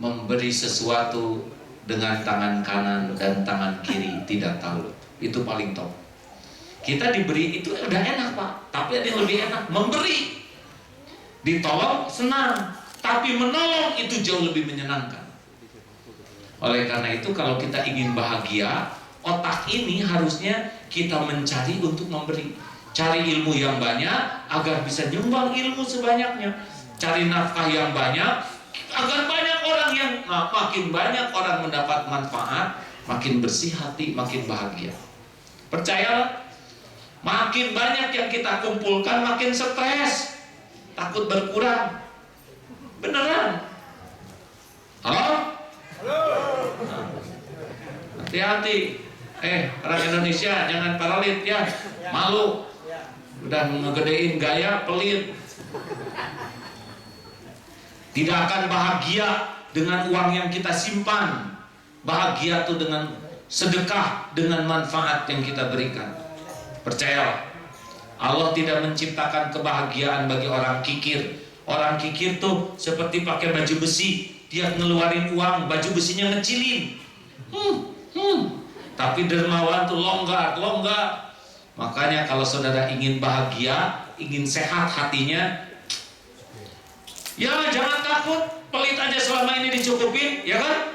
memberi sesuatu dengan tangan kanan dan tangan kiri tidak tahu. Itu paling top. Kita diberi itu udah enak Pak, tapi ada yang lebih enak, memberi. Ditolong senang, tapi menolong itu jauh lebih menyenangkan. Oleh karena itu kalau kita ingin bahagia, otak ini harusnya kita mencari untuk memberi. Cari ilmu yang banyak agar bisa nyumbang ilmu sebanyaknya. Cari nafkah yang banyak agar banyak orang yang makin banyak orang mendapat manfaat, makin bersih hati, makin bahagia. Percayalah, makin banyak yang kita kumpulkan makin stres, takut berkurang. Beneran. Halo? Halo. Hati-hati. Orang Indonesia jangan paralit ya. Malu. Udah ngegedein gaya pelit. Tidak akan bahagia dengan uang yang kita simpan. Bahagia tuh dengan sedekah, dengan manfaat yang kita berikan. Percayalah, Allah tidak menciptakan kebahagiaan bagi orang kikir. Orang kikir tuh seperti pakai baju besi. Dia ngeluarin uang, baju besinya ngecilin. Tapi dermawan tuh longgar. Makanya kalau saudara ingin bahagia, ingin sehat hatinya, ya jangan takut, pelit aja selama ini dicukupin, ya kan?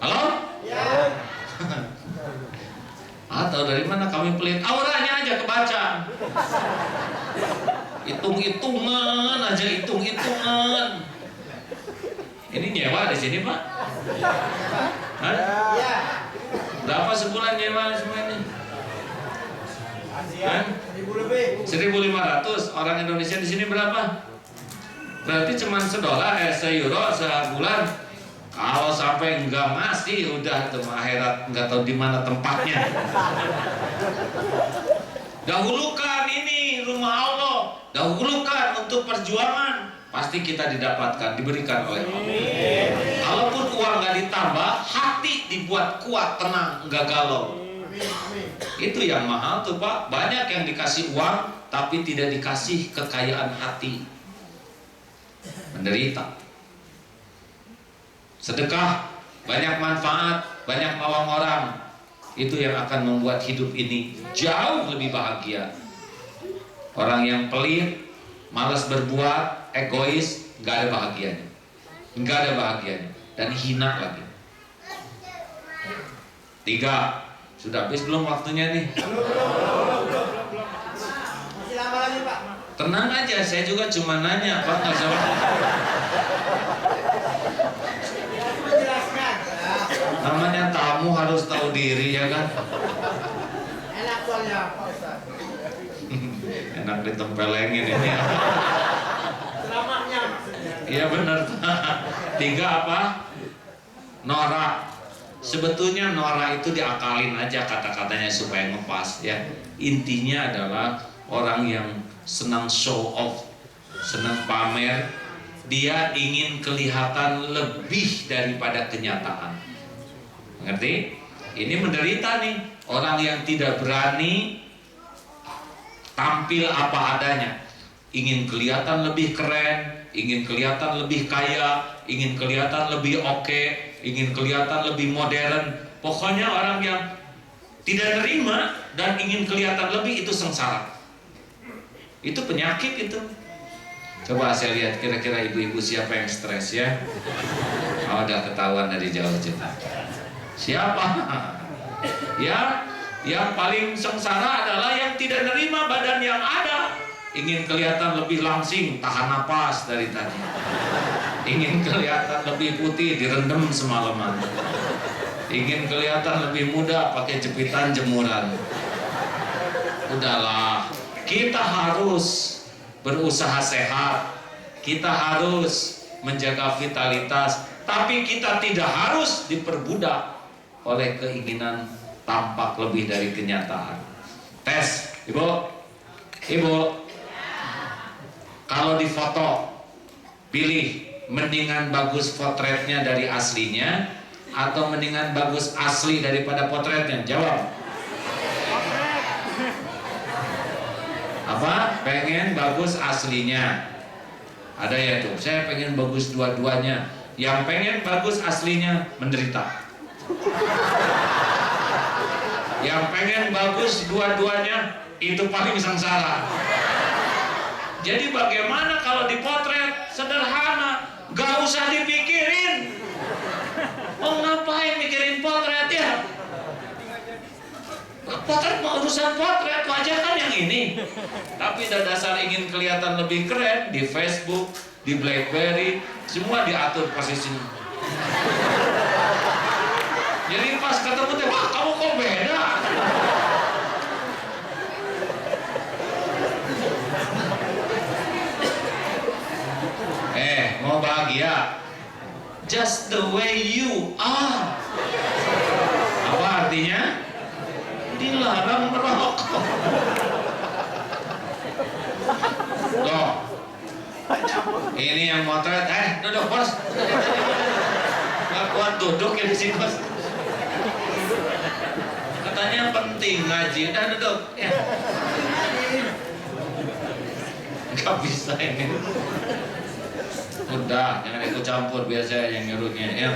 Halo? Ya. Atau dari mana kami pelit? Auranya aja kebaca. Hitung-hitungan aja, hitung-hitungan. Ini nyewa di sini Pak? Hah? Ya. Berapa sebulan nyewa semua ini? 1.000 lebih. 1.500. Orang Indonesia di sini berapa? Berarti cuma $1, sebulan. Kalau sampai enggak masih udah tuh akhirat enggak tahu di mana tempatnya. Dahulukan ini rumah Allah, dahulukan untuk perjuangan, pasti kita didapatkan, diberikan oleh Allah. Kalaupun uang nggak ditambah, hati dibuat kuat, tenang, nggak galau. Itu yang mahal tuh Pak. Banyak yang dikasih uang tapi tidak dikasih kekayaan hati, menderita. Sedekah, banyak manfaat, banyak nolong orang. Itu yang akan membuat hidup ini jauh lebih bahagia. Orang yang pelit, malas berbuat, egois, nggak ada bahagianya. Nggak ada bahagianya. Dan hina lagi. 3. Sudah habis belum waktunya nih? Masih lama lagi Pak. Tenang aja, saya juga cuma nanya Pak, nggak usah. Namanya tamu harus tahu diri ya kan? Enak soalnya Pak Ustaz. Enak ditempelengin ini. Selamanya maksudnya. Iya benar. 3 apa? Norak. Sebetulnya norak itu diakalin aja kata-katanya supaya ngepas ya. Intinya adalah orang yang senang show off, senang pamer. Dia ingin kelihatan lebih daripada kenyataan. Ngerti? Ini menderita nih. Orang yang tidak berani tampil apa adanya. Ingin kelihatan lebih keren, ingin kelihatan lebih kaya, ingin kelihatan lebih oke, ingin kelihatan lebih modern. Pokoknya orang yang tidak nerima dan ingin kelihatan lebih itu sengsara. Itu penyakit itu. Coba saya lihat kira-kira ibu-ibu siapa yang stres ya. Oh, udah ketahuan dari jauh cerita. Siapa? Ya, yang paling sengsara adalah yang tidak nerima badan yang ada. Ingin kelihatan lebih langsing, tahan napas dari tadi. Ingin kelihatan lebih putih, direndam semalaman. Ingin kelihatan lebih muda, pakai jepitan jemuran. Udahlah, kita harus berusaha sehat. Kita harus menjaga vitalitas. Tapi kita tidak harus diperbudak oleh keinginan tampak lebih dari kenyataan. Tes, Ibu. Kalau difoto, pilih mendingan bagus potretnya dari aslinya atau mendingan bagus asli daripada potretnya? Jawab. Apa? Pengen bagus aslinya. Ada ya tuh, saya pengen bagus dua-duanya. Yang pengen bagus aslinya menderita. Yang pengen bagus dua-duanya itu paling sengsara. Jadi bagaimana kalau dipotret? Sederhana, gak usah dipikirin. Oh, ngapain mikirin potret ya? Potret mau urusan potret, wajah kan yang ini. Tapi dasar ingin kelihatan lebih keren di Facebook, di BlackBerry, semua diatur posisinya. Jadi pas ketemu teh, wah kamu kok beda. Mau bahagia, just the way you are. Apa artinya? Dilarang merokok. Loh, ini yang motret, duduk bos. Gak kuat duduk ya di sini bos. Katanya penting ngaji, udah duduk ya. Gak bisa ini. Udah, jangan ikut campur, biar saya yang nyuruhnya ya.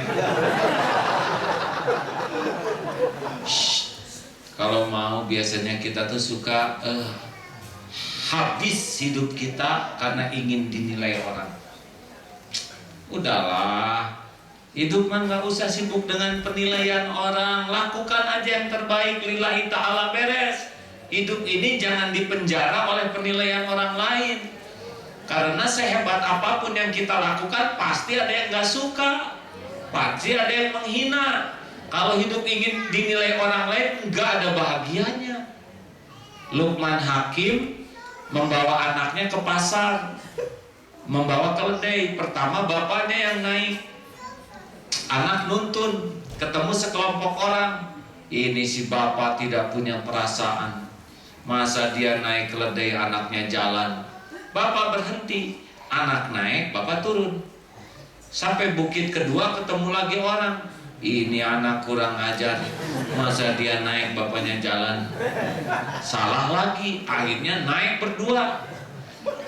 Kalau mau biasanya kita tuh suka habis hidup kita karena ingin dinilai orang. Udahlah, hidup mah nggak usah sibuk dengan penilaian orang. Lakukan aja yang terbaik, lillahi ta'ala, beres. Hidup ini jangan dipenjara oleh penilaian orang lain. Karena sehebat apapun yang kita lakukan, pasti ada yang gak suka, pasti ada yang menghina. Kalau hidup ingin dinilai orang lain, gak ada bahagianya. Luqman Hakim membawa anaknya ke pasar, membawa keledai. Pertama bapaknya yang naik, anak nuntun, ketemu sekelompok orang. Ini si bapak tidak punya perasaan. Masa dia naik keledai, anaknya jalan. Bapak berhenti, anak naik, bapak turun. Sampai bukit kedua ketemu lagi orang. Ini anak kurang ajar, masa dia naik, bapaknya jalan. Salah lagi, akhirnya naik berdua.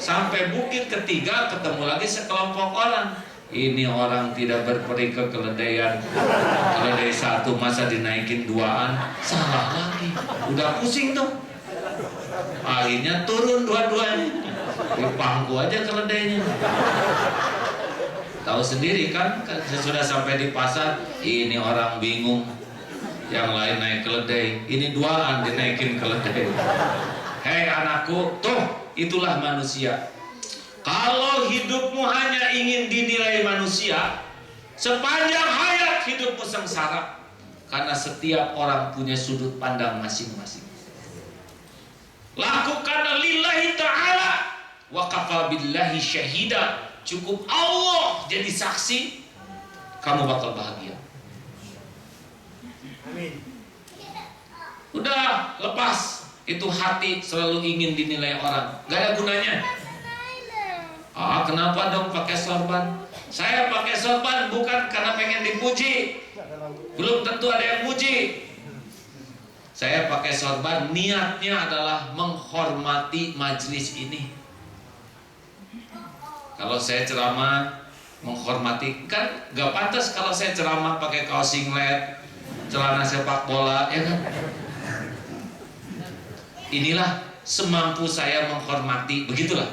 Sampai bukit ketiga ketemu lagi sekelompok orang. Ini orang tidak berperi kekeledaian. Keledai satu masa dinaikin duaan. Salah lagi, udah pusing tuh. Akhirnya turun dua-duanya. Di pangku aja keledainya. Tahu sendiri kan, sudah sampai di pasar, ini orang bingung. Yang lain naik keledai, ini duaan dinaikin keledai. Hei anakku, tuh itulah manusia. Kalau hidupmu hanya ingin dinilai manusia, sepanjang hayat hidupmu sengsara. Karena setiap orang punya sudut pandang masing-masing. Lakukan lillahi ta'ala wa kafa billahi syahida. Cukup Allah jadi saksi, kamu bakal bahagia. Amin. Udah, lepas itu hati selalu ingin dinilai orang, gak ada gunanya. Kenapa dong pakai sorban? Saya pakai sorban bukan karena pengen dipuji, belum tentu ada yang puji. Saya pakai sorban niatnya adalah menghormati majelis ini. Kalau saya ceramah menghormati, kan gak pantas kalau saya ceramah pakai kaos singlet, celana sepak bola, ya kan? Inilah semampu saya menghormati, begitulah.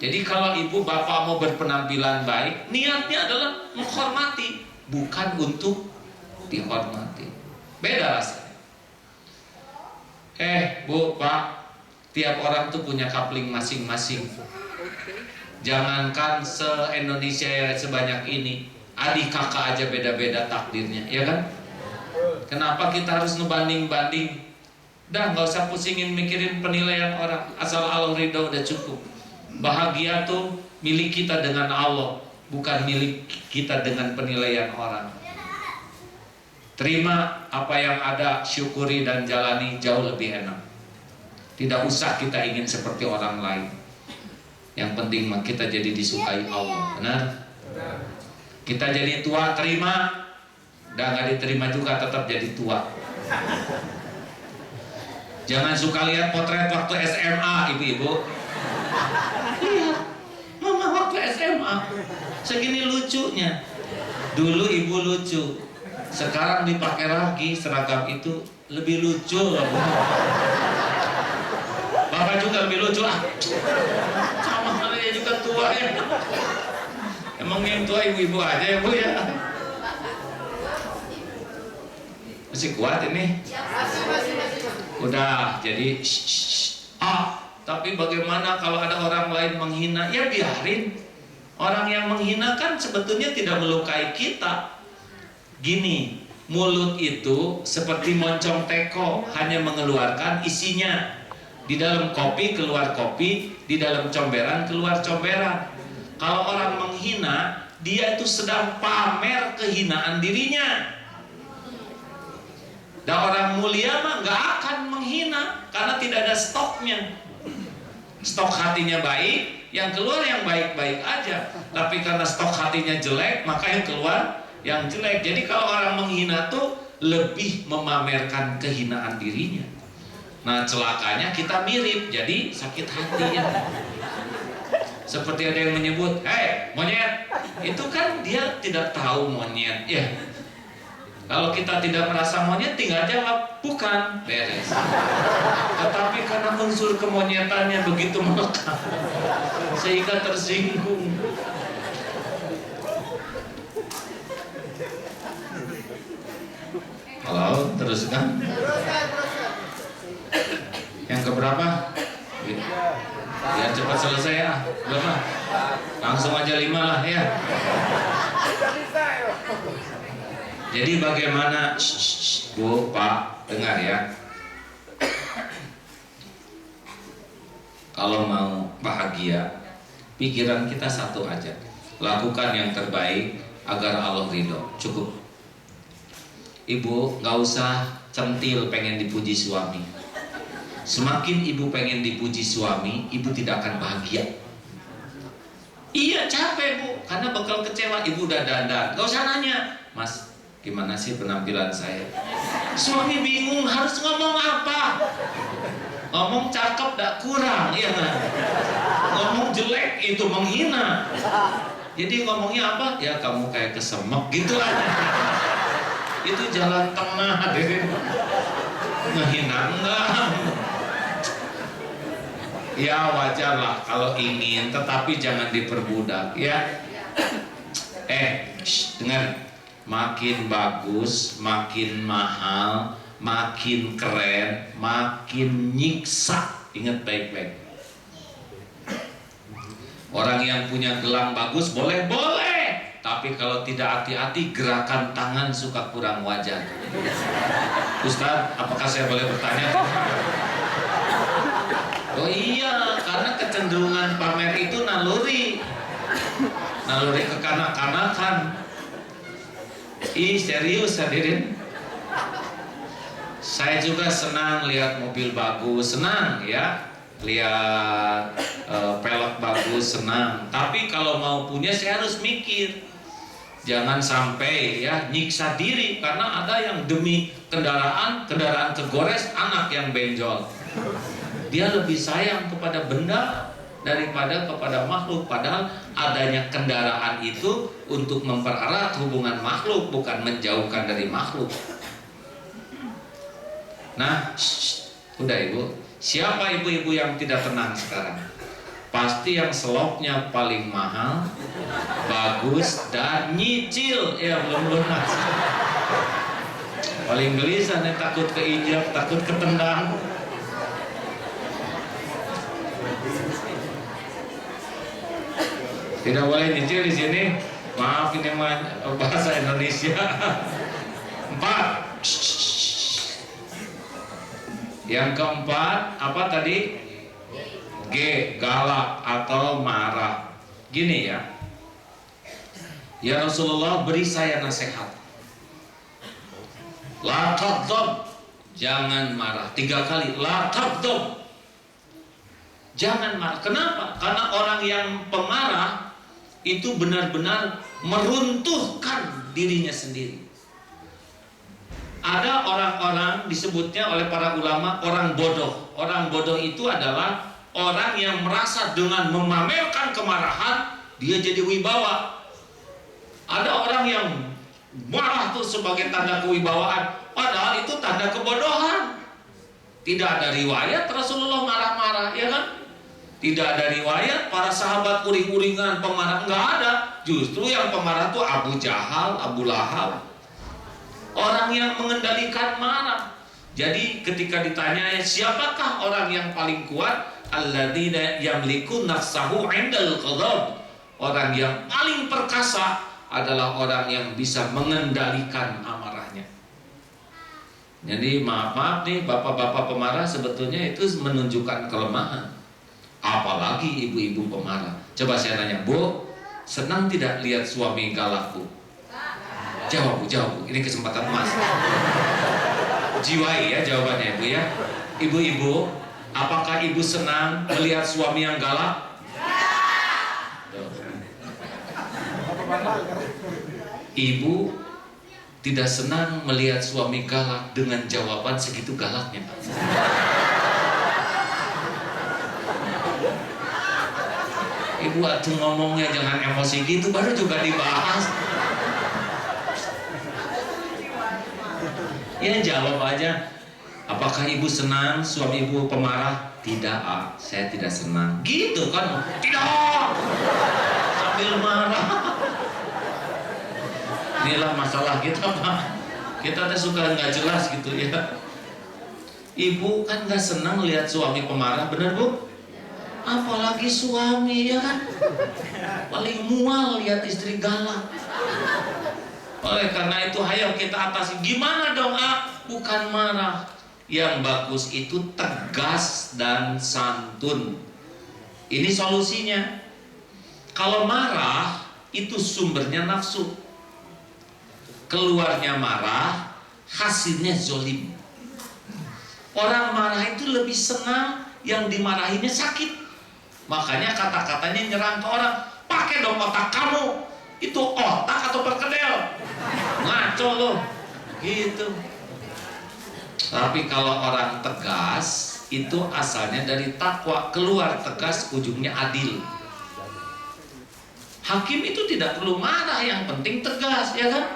Jadi kalau ibu bapak mau berpenampilan baik, niatnya adalah menghormati, bukan untuk dihormati. Beda rasanya. Bu, pak, tiap orang tuh punya kapling masing-masing. Jangankan se-Indonesia sebanyak ini, adik kakak aja beda-beda takdirnya, ya kan? Kenapa kita harus ngebanding-banding? Dah nggak usah pusingin mikirin penilaian orang, asal Allah ridho udah cukup. Bahagia tuh milik kita dengan Allah, bukan milik kita dengan penilaian orang. Terima apa yang ada, syukuri dan jalani, jauh lebih enak. Tidak usah kita ingin seperti orang lain. Yang penting mah kita jadi disukai Allah, benar? Kita jadi tua, terima. Dan gak diterima juga tetap jadi tua. Jangan suka lihat potret waktu SMA, ibu-ibu. Lihat, mama waktu SMA. Segini lucunya. Dulu ibu lucu, sekarang dipakai lagi seragam itu lebih lucu. Bapak juga lebih lucu lah. Sama kali ya juga tua ya. Emang yang tua ibu-ibu aja ya bu ya. Masih kuat ini? Masih. Udah, jadi tapi bagaimana kalau ada orang lain menghina? Ya biarin. Orang yang menghina kan sebetulnya tidak melukai kita. Gini, mulut itu seperti moncong teko, hanya mengeluarkan isinya. Di dalam kopi keluar kopi, di dalam comberan keluar comberan. Kalau orang menghina, dia itu sedang pamer kehinaan dirinya. Dan orang mulia mah nggak akan menghina karena tidak ada stoknya. Stok hatinya baik, yang keluar yang baik-baik aja. Tapi karena stok hatinya jelek, maka yang keluar yang jelek. Jadi kalau orang menghina tuh lebih memamerkan kehinaan dirinya. Nah celakanya kita mirip, jadi sakit hati ya. Seperti ada yang menyebut, hei monyet, itu kan dia tidak tahu monyet ya. Kalau kita tidak merasa monyet, tinggal jawab, bukan, beres. Tetapi karena unsur kemonyetannya begitu melekat, sehingga tersinggung. Halo, teruskan. Yang keberapa? Biar cepat selesai ya. Berapa? Langsung aja 5 lah ya. Jadi bagaimana, Bu, Pak, dengar ya. Kalau mau bahagia, pikiran kita satu aja. Lakukan yang terbaik agar Allah ridho. Cukup. Ibu nggak usah centil pengen dipuji suami. Semakin ibu pengen dipuji suami, ibu tidak akan bahagia. Iya capek bu, karena bakal kecewa. Ibu udah dandan, gak usah nanya, Mas gimana sih penampilan saya? Suami bingung harus ngomong apa. Ngomong cakep gak kurang, ya kan? Ngomong jelek itu menghina. Jadi ngomongnya apa? Ya kamu kayak kesemek gitu aja. Itu jalan tengah deh. Ngehina enggak. Ya wajar lah kalau ingin, tetapi jangan diperbudak ya. Dengar, makin bagus, makin mahal, makin keren, makin nyiksa. Ingat baik-baik. Orang yang punya gelang bagus boleh-boleh, tapi kalau tidak hati-hati gerakan tangan suka kurang wajar. Ustaz, apakah saya boleh bertanya? Oh iya, karena kecenderungan pamer itu naluri kekanak-kanakan. Serius hadirin. Saya juga senang lihat mobil bagus, senang ya. Lihat pelek bagus, senang. Tapi kalau mau punya saya harus mikir. Jangan sampai ya nyiksa diri, karena ada yang demi kendaraan kegores, anak yang benjol. Dia lebih sayang kepada benda daripada kepada makhluk. Padahal adanya kendaraan itu untuk mempererat hubungan makhluk, bukan menjauhkan dari makhluk. Nah, udah ibu. Siapa ibu-ibu yang tidak tenang sekarang? Pasti yang selopnya paling mahal, bagus, dan nyicil. Ya belum lunas. Paling gelisah nih, takut keinjak, takut ketendang. Tidak boleh nyicil di sini. Maaf, ini bahasa Indonesia. 4. Yang keempat apa tadi? G, galak atau marah. Gini ya. Ya Rasulullah, beri saya nasihat. La taghdab, jangan marah. 3 kali. La taghdab, jangan marah. Kenapa? Karena orang yang pemarah itu benar-benar meruntuhkan dirinya sendiri. Ada orang-orang disebutnya oleh para ulama orang bodoh. Orang bodoh itu adalah orang yang merasa dengan memamerkan kemarahan dia jadi wibawa. Ada orang yang marah tuh sebagai tanda kewibawaan, padahal itu tanda kebodohan. Tidak ada riwayat Rasulullah marah-marah, ya kan? Tidak ada riwayat para sahabat uring-uringan pemarah, nggak ada. Justru yang pemarah tuh Abu Jahal, Abu Lahab, orang yang mengendalikan marah. Jadi ketika ditanya siapakah orang yang paling kuat, alladzina yamliku nafsahu 'indal ghadab, orang yang paling perkasa adalah orang yang bisa mengendalikan amarahnya. Jadi maaf nih bapak-bapak pemarah, sebetulnya itu menunjukkan kelemahan. Apalagi ibu-ibu pemarah. Coba saya nanya, Bu, senang tidak lihat suami galak, Bu? Jawab, Bu, jawab, Bu. Ini kesempatan emas. Jiwai ya jawabannya, Bu ya. Ibu-ibu, apakah ibu senang melihat suami yang galak? Ibu tidak senang melihat suami galak dengan jawaban segitu galaknya. Ibu atuh ngomongnya jangan emosi gitu, baru juga dibahas. Ya jawab aja. Apakah ibu senang suami ibu pemarah? Tidak, saya tidak senang. Gitu kan? Tidak. Sambil marah. Inilah masalah kita, Pak. Kita tuh suka nggak jelas gitu ya. Ibu kan nggak senang lihat suami pemarah, bener Bu? Apalagi suami, ya kan? Paling mual lihat istri galak. Oleh karena itu, ayo kita atasi. Gimana dong, bukan marah. Yang bagus itu tegas dan santun. Ini solusinya. Kalau marah itu sumbernya nafsu. Keluarnya marah, hasilnya zolim. Orang marah itu lebih senang yang dimarahinnya sakit. Makanya kata-katanya nyerang ke orang. Pakai dong otak kamu. Itu otak atau perkedel? Ngaco loh. Gitu. Tapi kalau orang tegas, itu asalnya dari takwa. Keluar tegas, ujungnya adil. Hakim itu tidak perlu marah, yang penting tegas, ya kan?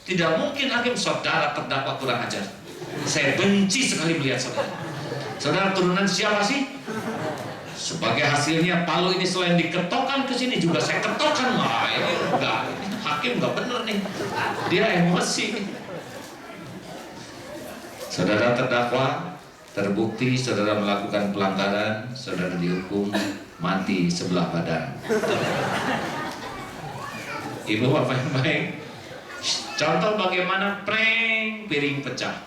Tidak mungkin hakim, saudara terdakwa kurang ajar. Saya benci sekali melihat saudara. Saudara turunan siapa sih? Sebagai hasilnya palu ini selain diketokkan ke sini juga saya ketokkan. Wah, ini enggak, hakim enggak bener nih. Dia emosi. Saudara terdakwa terbukti saudara melakukan pelanggaran, saudara dihukum mati sebelah badan. Ibu bapak yang baik, contoh bagaimana prank piring pecah.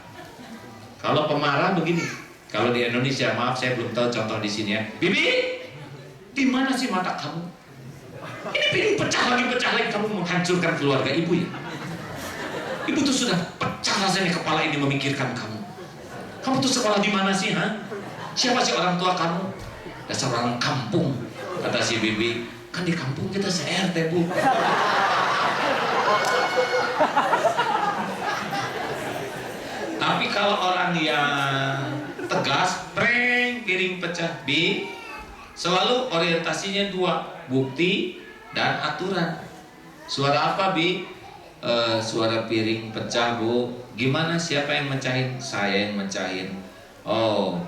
Kalau pemarah begini, kalau di Indonesia, maaf saya belum tahu contoh di sini ya. Bibi, di mana sih mata kamu? Ini piring pecah lagi, kamu menghancurkan keluarga ibu ya. Ibu tuh sudah pecah rasanya kepala ini memikirkan kamu. Kamu tuh sekolah di mana sih, ha? Siapa sih orang tua kamu? Dasar orang kampung, kata si Bibi. Kan di kampung kita se-RT, Bu. Tapi kalau orang yang tegas, prank piring pecah, Bi, selalu orientasinya dua, bukti dan aturan. Suara apa, Bi? Suara piring pecah, Bu. Gimana, siapa yang mecahin? Saya yang mecahin. Oh,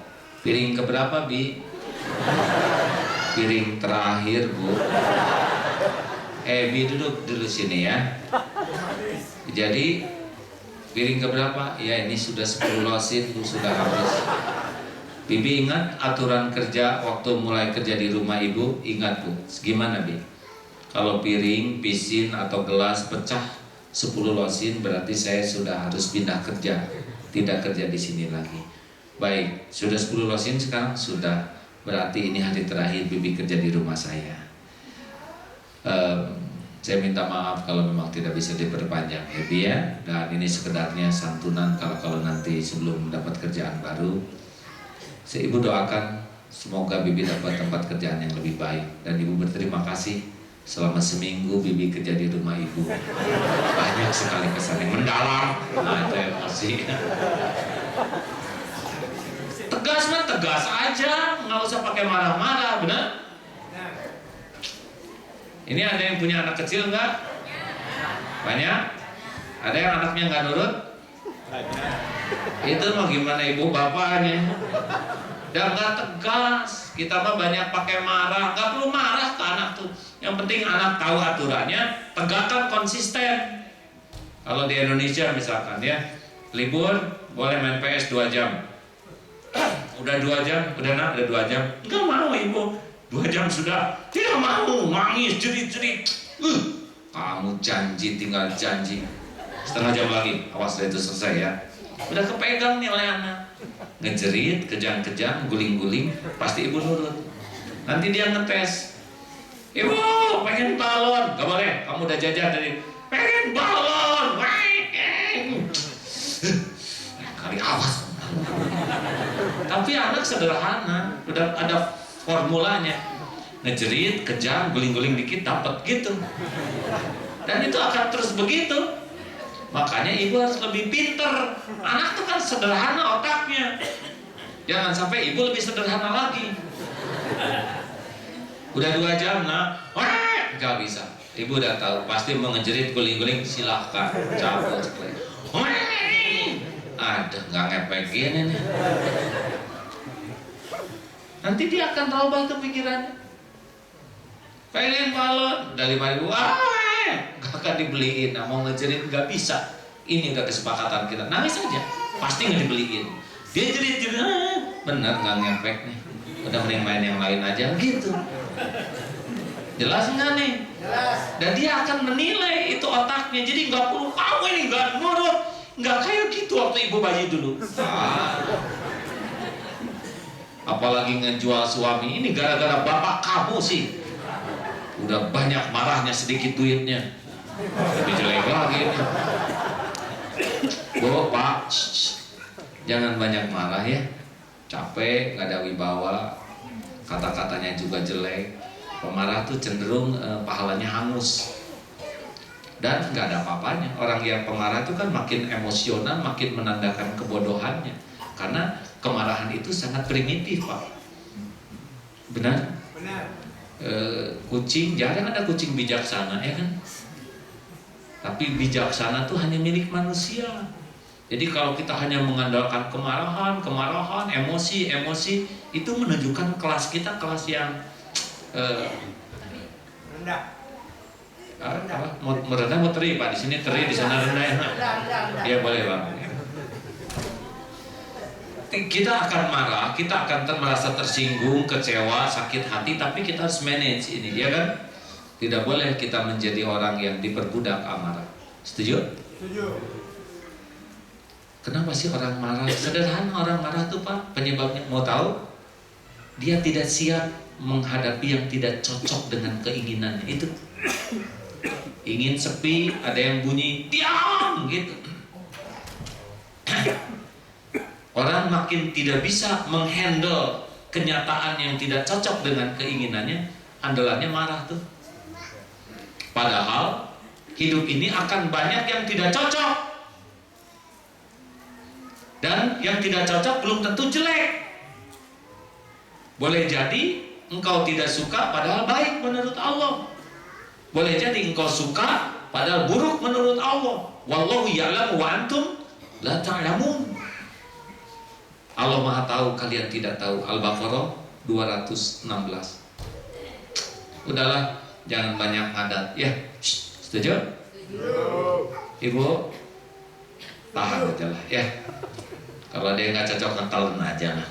piring keberapa, Bi? Piring terakhir, Bu. Bi, duduk dulu sini ya. Jadi piring keberapa? Ya, ini sudah 10 losin, Bu, sudah habis. Bibi ingat aturan kerja waktu mulai kerja di rumah ibu? Ingat, Bu. Gimana, Bi? Kalau piring, pisin atau gelas pecah 10 losin, berarti saya sudah harus pindah kerja, tidak kerja di sini lagi. Baik, sudah 10 losin sekarang? Sudah. Berarti ini hari terakhir Bibi kerja di rumah saya. Saya minta maaf kalau memang tidak bisa diperpanjang ya, Bi ya. Dan ini sekedarnya santunan kalau nanti sebelum mendapat kerjaan baru. Ibu doakan semoga Bibi dapat tempat kerjaan yang lebih baik. Dan Ibu berterima kasih selama seminggu Bibi kerja di rumah Ibu. Banyak sekali kesan yang mendalam. Nah, itu emosi. Tegas mah tegas aja, nggak usah pakai marah-marah, benar? Ini ada yang punya anak kecil nggak? Banyak? Ada yang anaknya nggak nurut? Itu mah gimana ibu bapaknya? Dan nggak tegas. Kita mah banyak pakai marah. Nggak perlu marah ke anak tuh. Yang penting anak tahu aturannya, tegakkan konsisten. Kalau di Indonesia misalkan ya, libur boleh main PS 2 jam. Udah 2 jam, udah nak, udah 2 jam. Nggak mau ibu, 2 jam sudah. Tidak mau, nangis, jerit-jerit. Kamu janji, tinggal janji. Setengah jam lagi, awas itu selesai ya. Udah kepegang nih oleh anak. Ngejerit, kejang-kejang, guling-guling, pasti ibu nurut. Nanti dia ngetes. Ibu, pengen balon. Gak boleh, kamu udah jajan dari pengen balon. Kali awas. Tapi anak sederhana, udah ada formulanya. Ngejerit, kejang, guling-guling dikit, dapat gitu. Dan itu akan terus begitu. Makanya ibu harus lebih pinter. Anak tuh kan sederhana otaknya. Jangan sampai ibu lebih sederhana lagi. Udah 2 jam nak, nggak bisa. Ibu udah tahu, pasti mau ngejerit guling-guling, silahkan cabut. Ada nggak ngepek gini nih. Nanti dia akan robah tuh pikirannya. Pengen balon dari 5.000, gak akan dibeliin. Nah, mau ngejerit nggak bisa. Ini udah kesepakatan kita. Nangis aja, pasti nggak dibeliin. Dia jerit-jerit, bener nggak ngepek nih. Udah mending main yang lain aja gitu. Jelas nggak nih? Jelas. Dan dia akan menilai itu otaknya. Jadi nggak perlu kamu ini nggak nurut, nggak kayak gitu waktu ibu bayi dulu. Apalagi ngejual suami ini gara-gara bapak kamu sih. Udah banyak marahnya, sedikit duitnya. Lebih jelek lagi ini. Bu, Pak, jangan banyak marah ya. Capek, nggak ada wibawa, kata-katanya juga jelek. Pemarah tuh cenderung pahalanya hangus. Dan nggak ada apa-apanya. Orang yang pemarah itu kan makin emosional, makin menandakan kebodohannya. Karena kemarahan itu sangat primitif, Pak. Benar? Benar. Kucing, jarang ada kucing bijaksana, ya kan? Tapi bijaksana tuh hanya milik manusia. Jadi kalau kita hanya mengandalkan kemarahan, emosi, itu menunjukkan kelas kita kelas yang Rendah. merendah mau teri, Pak. Di sini teri, di sana rendah ya. Rendah. Iya boleh, Pak. Kita akan marah, kita akan merasa tersinggung, kecewa, sakit hati, tapi kita harus manage ini, ya kan? Tidak boleh kita menjadi orang yang diperbudak amarah. Setuju? Setuju. Kenapa sih orang marah? Sederhana orang marah tuh, Pak. Penyebabnya mau tahu? Dia tidak siap menghadapi yang tidak cocok dengan keinginannya. Itu. Ingin sepi, ada yang bunyi, diam gitu. Orang makin tidak bisa menghandle kenyataan yang tidak cocok dengan keinginannya, andalannya marah tuh. Padahal hidup ini akan banyak yang tidak cocok. Dan yang tidak cocok belum tentu jelek. Boleh jadi engkau tidak suka padahal baik menurut Allah. Boleh jadi engkau suka padahal buruk menurut Allah. Wallahu ya'lamu wa antum la ta'lamun. Allah Maha tahu, kalian tidak tahu. Al-Baqarah 216. Udahlah, jangan banyak ngadat ya. Setuju? Ibu tahan aja lah ya. Kalau dia nggak cocok ngetalen aja lah.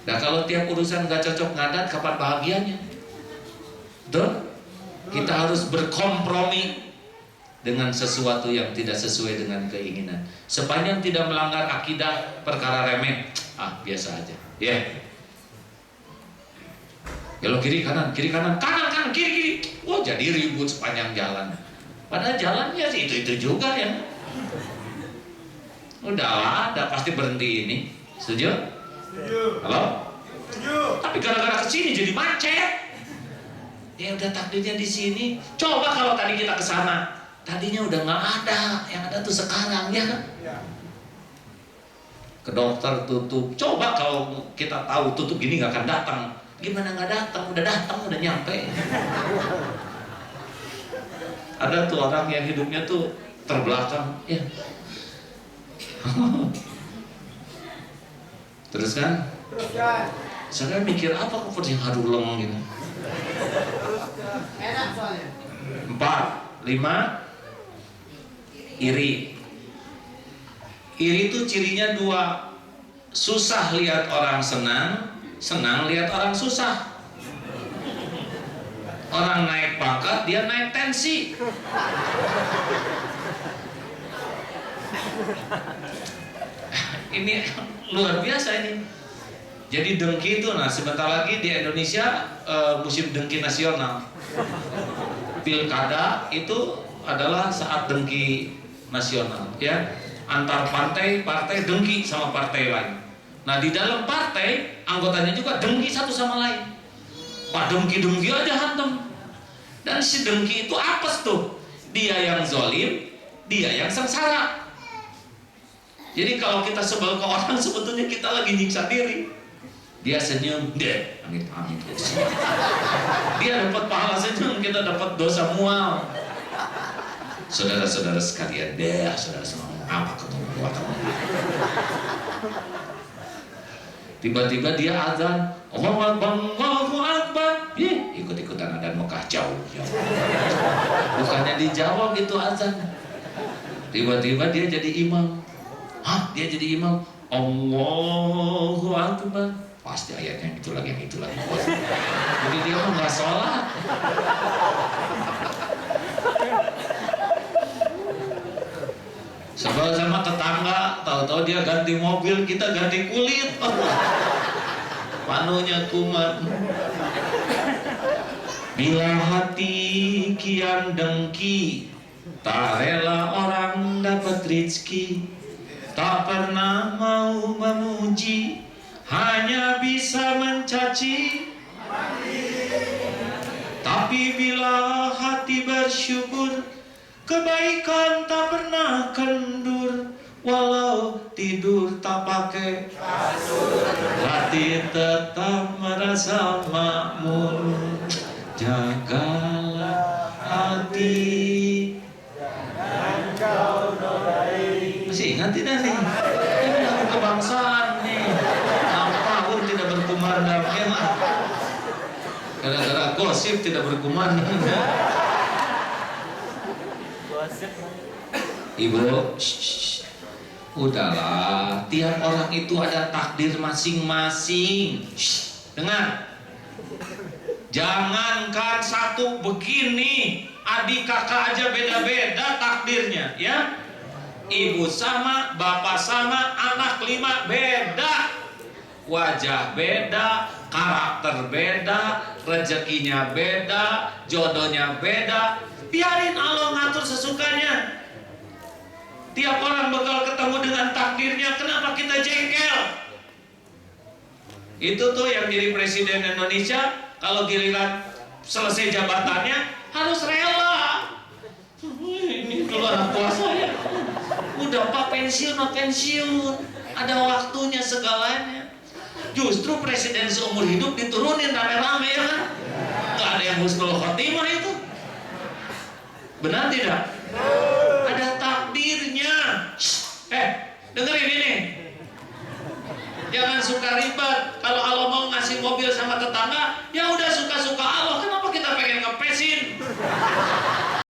Nah kalau tiap urusan nggak cocok ngadat, kapan bahagianya? Betul? Kita harus berkompromi dengan sesuatu yang tidak sesuai dengan keinginan. Sepanjang tidak melanggar akidah, perkara remeh, biasa aja. Ya. Belok kiri kanan, kanan, kiri. Wah jadi ribut sepanjang jalan. Padahal jalannya sih itu juga ya. Udahlah, udah pasti berhenti ini. Setuju? Setuju. Halo? Setuju. Tapi gara-gara kesini jadi macet. Ya udah takdirnya di sini. Coba kalau tadi kita ke sana. Tadinya udah nggak ada, yang ada tuh sekarang ya kan? Ke dokter tutup. Coba kalau kita tahu tutup gini nggak akan datang, gimana nggak datang? Udah datang, udah nyampe. Ada tuh orang yang hidupnya tuh terbelakang, ya. Terus kan? Teruskan. Saya mikir apa kok yang haduleng gitu. Enak soalnya. 4, 5, iri. Iri itu cirinya 2. Susah lihat orang senang, senang lihat orang susah. Orang naik pangkat, dia naik tensi. Ini luar biasa ini. Jadi dengki itu, nah sebentar lagi di Indonesia musim dengki nasional. Pilkada itu adalah saat dengki nasional, ya. Antar partai dengki sama partai lain. Nah di dalam partai anggotanya juga dengki satu sama lain. Pak dengki aja hantem. Dan si dengki itu apes tuh. Dia yang zolim, dia yang sengsara. Jadi kalau kita sebel ke orang sebetulnya kita lagi nyiksa diri. Dia senyum, deh, amit-amit. Dia dapat pahala senyum, kita dapat dosa mual. Saudara-saudara sekalian, deh, saudara-saudara apa ketemu kamu? Tiba-tiba dia azan, Allahu Akbar, ikut-ikutan adzan Mekah jauh. Bukannya dijawab itu azan. Tiba-tiba dia jadi imam. Hah, dia jadi imam. Allahu Akbar. Pasti ayatnya yang itu lagi. Jadi dia mah nggak sholat. Sebel sama tetangga, tahu-tahu dia ganti mobil, kita ganti kulit. Panunya kumat. Bila hati kian dengki, tak rela orang dapat rezeki, tak pernah mau memuji, hanya bisa mencaci. Tapi bila hati bersyukur, kebaikan tak pernah kendur. Walau tidur tak pakai kasur, hati tetap merasa makmur. Jagalah hati, jangan kau nodai. Masih ingat tidak nih? Ini lagu kebangsaan nih. Pun tidak berkumandang, ya. Gara-gara gosip tidak berkumandang. Ibu, udahlah. Tiap orang itu ada takdir masing-masing. Dengar. Jangankan satu begini, adik kakak aja beda-beda takdirnya, ya. Ibu sama, bapak sama, anak 5 beda. Wajah beda, karakter beda, rezekinya beda, jodohnya beda. Biarin Allah ngatur sesukanya. Tiap orang bakal ketemu dengan takdirnya. Kenapa kita jengkel? Itu tuh yang jadi presiden Indonesia, kalau giliran selesai jabatannya harus rela. Ini dulu anak kuasa ya. Udah Pak pensiun, ada waktunya segalanya. Justru presiden seumur hidup diturunin rame-rame, ya kan? Gak ada yang husnul khotimah itu. Benar tidak?